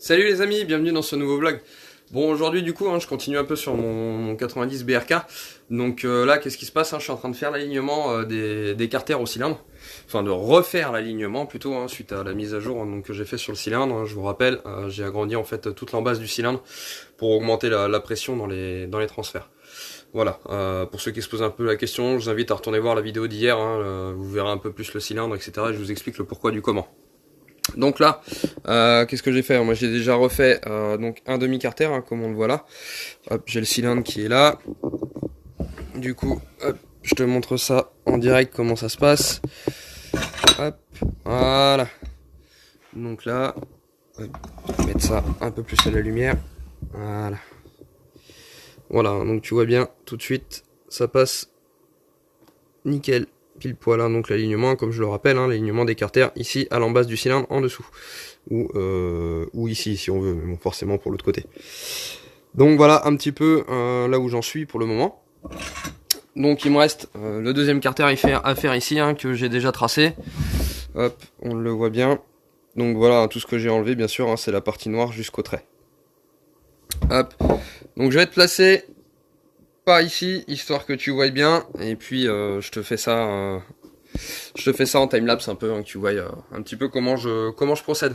Salut les amis, bienvenue dans ce nouveau vlog. Bon, aujourd'hui du coup, je continue un peu sur mon 90 BRK. Donc là, qu'est-ce qui se passe, je suis en train de faire l'alignement des carters au cylindre. Enfin, de refaire l'alignement plutôt, suite à la mise à jour donc, que j'ai fait sur le cylindre. Je vous rappelle, j'ai agrandi en fait toute l'embase du cylindre pour augmenter la pression dans les transferts. Voilà, pour ceux qui se posent un peu la question, je vous invite à retourner voir la vidéo d'hier. Vous verrez un peu plus le cylindre, etc. Et je vous explique le pourquoi du comment. Donc là, qu'est-ce que j'ai fait? Moi j'ai déjà refait donc un demi-carter, comme on le voit là. Hop, j'ai le cylindre qui est là. Du coup, hop, je te montre ça en direct comment ça se passe. Hop, voilà. Donc là, hop, je vais mettre ça un peu plus à la lumière. Voilà. Voilà, donc tu vois bien tout de suite, ça passe nickel. Pile poil, donc l'alignement, comme je le rappelle, l'alignement des carters ici à l'embase du cylindre en dessous. Ou ici si on veut, mais bon, forcément pour l'autre côté. Donc voilà un petit peu là où j'en suis pour le moment. Donc il me reste le deuxième carter à faire ici, que j'ai déjà tracé. Hop, on le voit bien. Donc voilà, tout ce que j'ai enlevé bien sûr, c'est la partie noire jusqu'au trait. Hop, donc je vais te placer par ici, histoire que tu vois bien, et puis je te fais ça en timelapse un peu, que tu vois un petit peu comment je procède.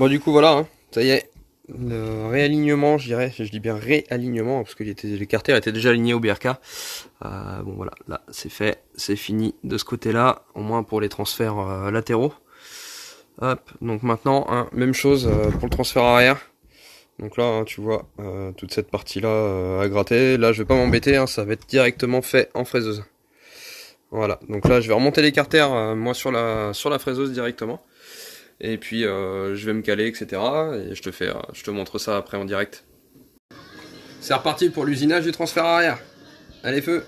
Bon du coup voilà, hein, ça y est, le réalignement, je dirais, je dis bien réalignement, parce que les carters étaient déjà alignés au BRK. Bon voilà, là c'est fait, c'est fini de ce côté-là, au moins pour les transferts latéraux. Hop, donc maintenant, hein, même chose pour le transfert arrière. Donc là, hein, tu vois, toute cette partie-là à gratter. Là, je vais pas m'embêter, hein, ça va être directement fait en fraiseuse. Voilà, donc là, je vais remonter les carters, moi, sur la fraiseuse directement. Et puis, je vais me caler, etc. Et je te montre ça après en direct. C'est reparti pour l'usinage du transfert arrière. Allez, feu!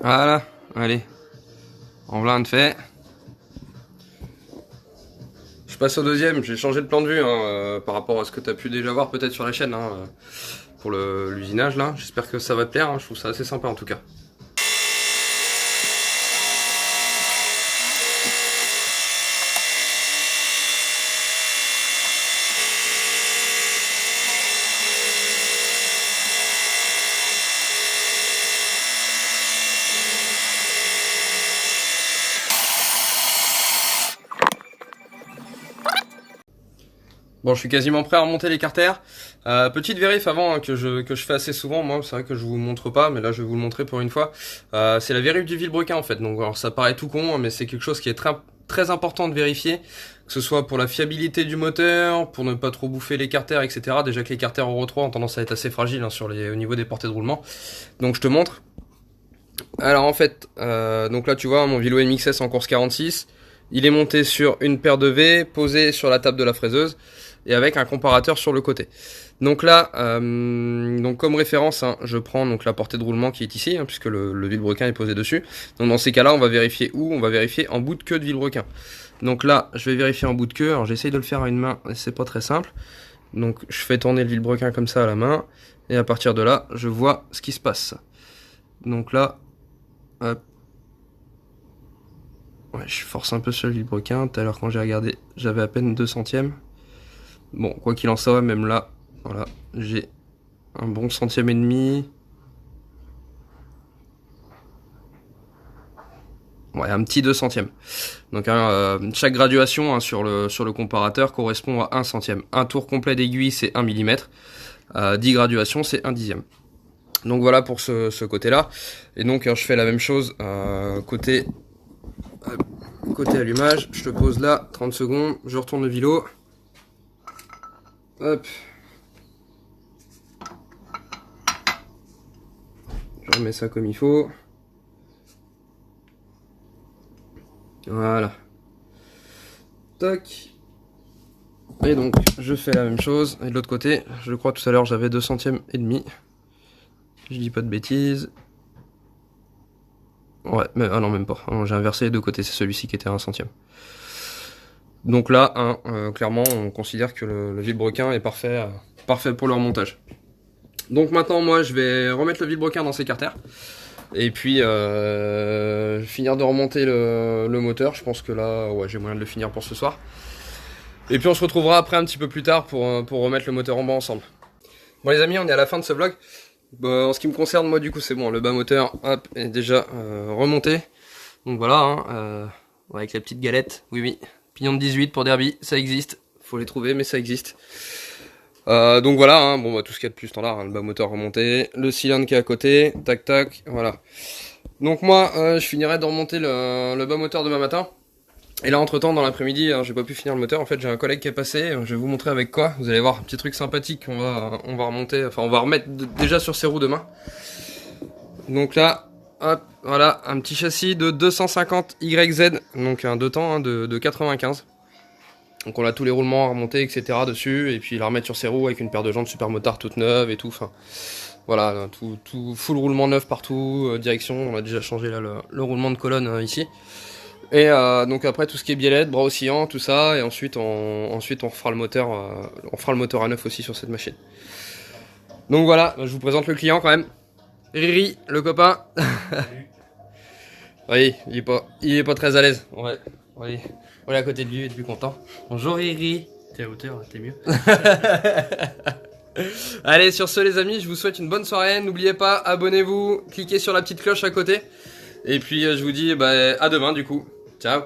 Voilà, allez, en voilà un de fait. Je passe au deuxième, j'ai changé de plan de vue hein, par rapport à ce que tu as pu déjà voir peut-être sur la chaîne hein, pour l'usinage là. J'espère que ça va te plaire, hein, je trouve ça assez sympa en tout cas. Bon, je suis quasiment prêt à remonter les carters. Petite vérif avant hein, que je fais assez souvent, moi c'est vrai que je vous montre pas, mais là je vais vous le montrer pour une fois. C'est la vérif du vilebrequin en fait. Donc alors ça paraît tout con, mais c'est quelque chose qui est très important de vérifier, que ce soit pour la fiabilité du moteur, pour ne pas trop bouffer les carters, etc. Déjà que les carters Euro 3 ont tendance à être assez fragiles hein, au niveau des portées de roulement. Donc je te montre. Alors en fait, donc là tu vois mon Vilo MXS en course 46, il est monté sur une paire de V, posé sur la table de la fraiseuse, et avec un comparateur sur le côté. Donc là, donc comme référence, hein, je prends donc la portée de roulement qui est ici, hein, puisque le vilebrequin est posé dessus. Donc dans ces cas-là, on va vérifier où? On va vérifier en bout de queue de vilebrequin. Donc là, je vais vérifier en bout de queue. Alors j'essaye de le faire à une main, et c'est pas très simple. Donc je fais tourner le vilebrequin comme ça à la main, et à partir de là, je vois ce qui se passe. Donc là, hop. Ouais, je force un peu sur le vilebrequin. Tout à l'heure quand j'ai regardé, j'avais à peine 2 centièmes. Bon, quoi qu'il en soit, même là, voilà, j'ai un bon centième et demi. Ouais, un petit 2 centièmes. Donc chaque graduation hein, sur le comparateur correspond à 1 centième. Un tour complet d'aiguille, c'est 1 mm. 10 graduations, c'est 1 dixième. Donc voilà pour ce côté-là. Et donc je fais la même chose côté allumage. Je te pose là, 30 secondes, je retourne le vilo. Hop. Je remets ça comme il faut. Voilà. Tac. Et donc, je fais la même chose. Et de l'autre côté, je crois tout à l'heure j'avais 2 centièmes et demi. Je dis pas de bêtises. Ouais, mais ah non, même pas. J'ai inversé les deux côtés, c'est celui-ci qui était à 1 centième. Donc là, clairement, on considère que le vilebrequin est parfait pour le remontage. Donc maintenant, moi, je vais remettre le vilebrequin dans ses carters. Et puis finir de remonter le moteur. Je pense que là, ouais, j'ai moyen de le finir pour ce soir. Et puis on se retrouvera après un petit peu plus tard pour remettre le moteur en bas ensemble. Bon les amis, on est à la fin de ce vlog. Bon, en ce qui me concerne, moi du coup c'est bon, le bas moteur hop, est déjà remonté. Donc voilà, hein, avec la petite galette, oui. Pignon de 18 pour Derby, ça existe. Faut les trouver, mais ça existe. Donc voilà, hein, bon, bah, tout ce qu'il y a de plus standard, hein, le bas moteur remonté, le cylindre qui est à côté, tac tac, voilà. Donc moi, je finirai de remonter le bas moteur demain matin. Et là, entre temps, dans l'après-midi, j'ai pas pu finir le moteur. En fait, j'ai un collègue qui est passé. Je vais vous montrer avec quoi. Vous allez voir un petit truc sympathique. On va remonter. Enfin, on va remettre déjà sur ses roues demain. Donc là, hop, voilà, un petit châssis de 250 YZ. Donc un 2 temps hein, de 95. Donc on a tous les roulements à remonter, etc. dessus. Et puis la remettre sur ses roues avec une paire de jantes super motard toute neuve et tout. Enfin, voilà, tout full roulement neuf partout. Direction, on a déjà changé là le roulement de colonne ici. Et donc après tout ce qui est biellette, bras oscillants, tout ça, et ensuite on fera le moteur, à neuf aussi sur cette machine. Donc voilà, je vous présente le client quand même. Riri, le copain. Oui, il est pas très à l'aise. Ouais, oui. On est à côté de lui, il est plus content. Bonjour Riri. T'es à hauteur, t'es mieux. Allez, sur ce les amis, je vous souhaite une bonne soirée. N'oubliez pas, abonnez-vous, cliquez sur la petite cloche à côté. Et puis je vous dis à demain du coup. Ciao.